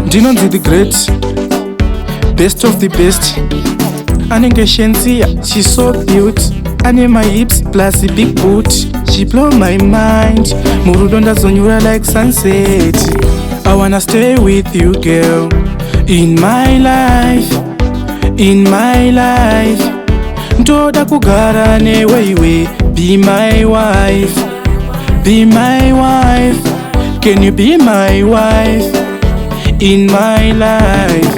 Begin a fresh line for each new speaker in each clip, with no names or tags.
Ndinonzi the great, best of the best. Anenge Shensia, she's so cute. Ane my hips plus the big boot. She blow my mind. Murudonda zonyura like sunset. I wanna stay with you, girl. In my life, in my life. Ndoda kugara newe, be my wife, be my wife. Can you be my wife in my life?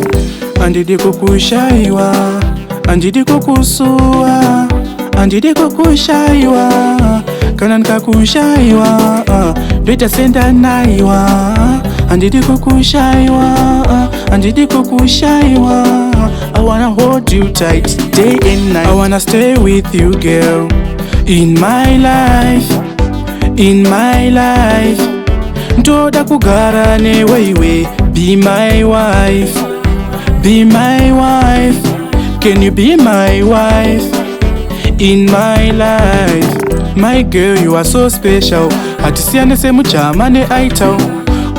Andidi kukushaiwa, andidi kukusua, andidi kukushaiwa, kanan kakushaiwa, dweta senda naiwa. Andidi kukushaiwa, andidi kukushaiwa. I wanna hold you tight day and night. I wanna stay with you, girl, in my life, in my life. Ndoda kugara newe, be my wife, be my wife. Can you be my wife in my life? My girl, you are so special. Hatisiane semu chamane aitao.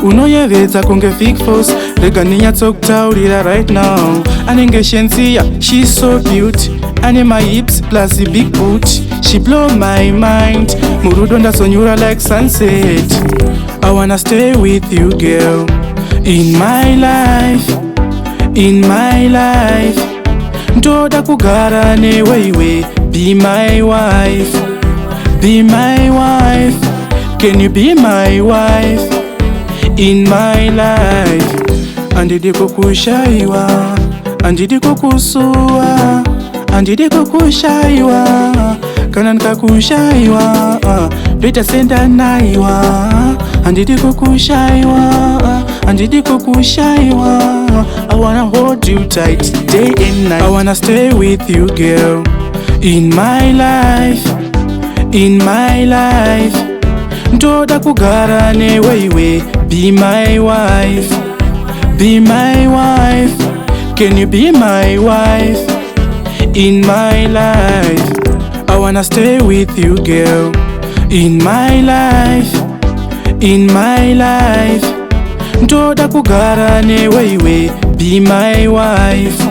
Unoyevedza kunge fake force. Rega ninyatsotaurira right now. Anenge Shensia, she's so cute. Ane my hips plus the big boot. She blow my mind. Murudonda sonyura like sunset. I wanna stay with you, girl, in my life, in my life. Ndoda kugara newe, be my wife, be my wife. Can you be my wife in my life? Andidi kukushaiwa, andidi kukusua, andidi kukushaiwa, kanan kakushaiwa, dweta senda naiwa. Andidi kukushaiwa, andidi kukushaiwa. I wanna hold you tight day and night. I wanna stay with you, girl, in my life, in my life. Ndoda kugara newe, be my wife, be my wife. Can you be my wife in my life? I wanna stay with you, girl, in my life, in my life. Ndoda kugara newe, be my wife,